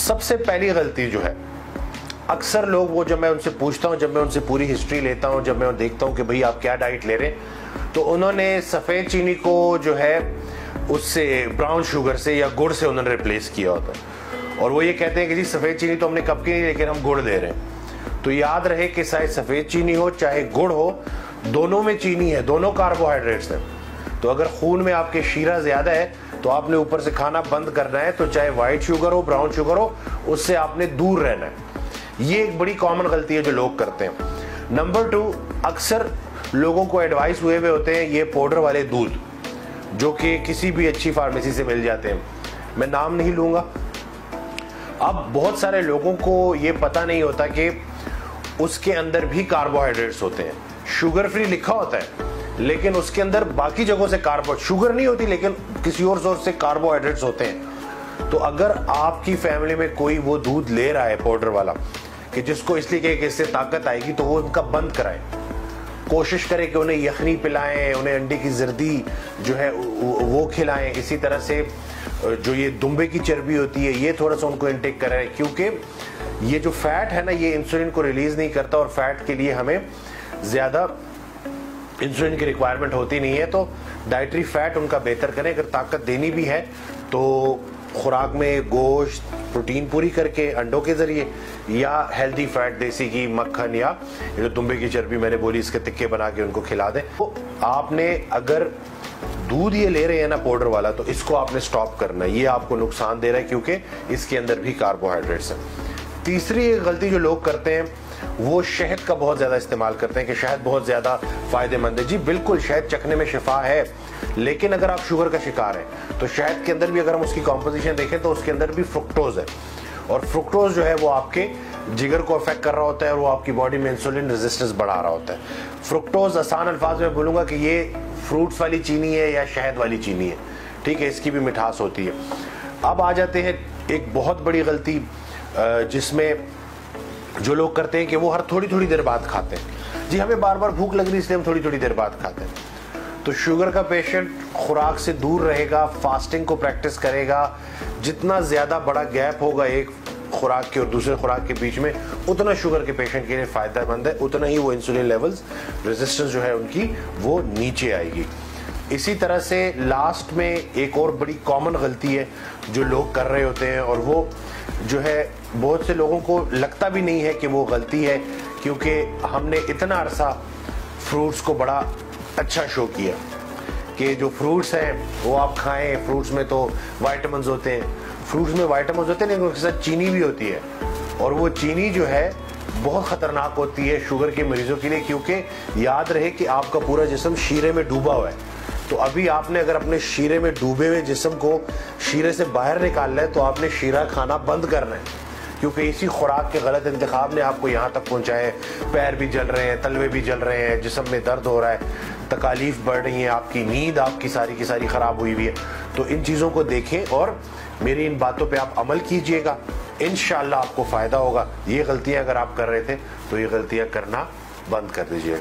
सबसे पहली गलती जो है, अक्सर लोग वो जब मैं उनसे पूछता हूँ, जब मैं उनसे पूरी हिस्ट्री लेता हूँ, जब मैं देखता हूँ कि भाई आप क्या डाइट ले रहे हैं, तो उन्होंने सफ़ेद चीनी को जो है उससे ब्राउन शुगर से या गुड़ से उन्होंने रिप्लेस किया होता है। और वो ये कहते हैं कि जी सफ़ेद चीनी तो हमने कब की नहीं, लेकिन हम गुड़ दे रहे हैं। तो याद रहे कि चाहे सफ़ेद चीनी हो चाहे गुड़ हो, दोनों में चीनी है, दोनों कार्बोहाइड्रेट्स हैं। तो अगर खून में आपके शीरा ज़्यादा है तो आपने ऊपर से खाना बंद करना है। तो चाहे वाइट शुगर हो ब्राउन शुगर हो, उससे आपने दूर रहना है। ये एक बड़ी कॉमन गलती है जो लोग करते हैं। नंबर 2, अक्सर लोगों को एडवाइस हुए हुए होते हैं ये पाउडर वाले दूध जो कि किसी भी अच्छी फार्मेसी से मिल जाते हैं, मैं नाम नहीं लूँगा। अब बहुत सारे लोगों को ये पता नहीं होता कि उसके अंदर भी कार्बोहाइड्रेट्स होते हैं। शुगर फ्री लिखा होता है लेकिन उसके अंदर बाकी जगहों से शुगर नहीं होती, लेकिन किसी और सोर्स से कार्बोहाइड्रेट्स होते हैं। तो अगर आपकी फैमिली में कोई वो दूध ले रहा है पाउडर वाला कि जिसको इसलिए कि इससे ताकत आएगी, तो वो उनका बंद कराएं। कोशिश करें कि उन्हें यखनी पिलाएं, उन्हें अंडे की जर्दी जो है वो खिलाएं। इसी तरह से जो ये दुम्बे की चर्बी होती है ये थोड़ा सा उनको इनटेक कराएं, क्योंकि ये जो फैट है ना ये इंसुलिन को रिलीज नहीं करता और फैट के लिए हमें ज्यादा इंसुलिन की रिक्वायरमेंट होती नहीं है। तो डाइटरी फैट उनका बेहतर करें। अगर ताकत देनी भी है तो खुराक में गोश्त प्रोटीन पूरी करके अंडों के जरिए, या हेल्दी फैट देसी घी मक्खन, या जो दुम्बे की चर्बी मैंने बोली इसके तिक्के बना के उनको खिला दें। तो आपने अगर दूध ये ले रहे हैं ना पाउडर वाला, तो इसको आपने स्टॉप करना है। ये आपको नुकसान दे रहा है क्योंकि इसके अंदर भी कार्बोहाइड्रेट्स हैं। तीसरी एक गलती जो लोग करते हैं वो शहद का बहुत ज्यादा इस्तेमाल करते हैं कि शहद बहुत ज्यादा फायदेमंद है। जी बिल्कुल, शहद चखने में शिफा है, लेकिन अगर आप शुगर का शिकार हैं तो शहद के अंदर भी अगर हम उसकी कॉम्पोजिशन देखें तो उसके अंदर भी फ्रुक्टोज है। और फ्रुक्टोज जो है वो आपके जिगर को अफेक्ट कर रहा होता है और वो आपकी बॉडी में इंसुलिन रेजिस्टेंस बढ़ा रहा होता है। फ्रुक्टोज आसान अल्फाज में बोलूंगा कि ये फ्रूट्स वाली चीनी है या शहद वाली चीनी है, ठीक है, इसकी भी मिठास होती है। अब आ जाते हैं एक बहुत बड़ी गलती जिसमें जो लोग करते हैं कि वो हर थोड़ी थोड़ी देर बाद खाते हैं। जी हमें बार बार भूख लग रही है इसलिए हम थोड़ी थोड़ी देर बाद खाते हैं। तो शुगर का पेशेंट खुराक से दूर रहेगा, फास्टिंग को प्रैक्टिस करेगा। जितना ज्यादा बड़ा गैप होगा एक खुराक के और दूसरे खुराक के बीच में, उतना शुगर के पेशेंट के लिए फायदेमंद है, उतना ही वो इंसुलिन लेवल्स रेजिस्टेंस जो है उनकी वो नीचे आएगी। इसी तरह से लास्ट में एक और बड़ी कॉमन गलती है जो लोग कर रहे होते हैं, और वो जो है बहुत से लोगों को लगता भी नहीं है कि वो गलती है, क्योंकि हमने इतना अरसा फ्रूट्स को बड़ा अच्छा शो किया कि जो फ्रूट्स हैं वो आप खाएं, फ्रूट्स में तो वाइटामिन होते हैं, फ्रूट्स में वाइटामिन होते हैं, लेकिन उसके साथ चीनी भी होती है। और वो चीनी जो है बहुत खतरनाक होती है शुगर के मरीजों के लिए, क्योंकि याद रहे कि आपका पूरा जिस्म शीरे में डूबा हुआ है। तो अभी आपने अगर अपने शीरे में डूबे हुए जिस्म को शीरे से बाहर निकालना है तो आपने शीरा खाना बंद करना है, क्योंकि इसी खुराक के गलत इंतखाब ने आपको यहाँ तक पहुँचाया है। पैर भी जल रहे हैं, तलवे भी जल रहे हैं, जिस्म में दर्द हो रहा है, तकालीफ बढ़ रही है, आपकी नींद आपकी सारी की सारी खराब हुई हुई है। तो इन चीज़ों को देखें और मेरी इन बातों पे आप अमल कीजिएगा, इंशाअल्लाह आपको फ़ायदा होगा। ये गलतियाँ अगर आप कर रहे थे तो ये गलतियाँ करना बंद कर दीजिएगा।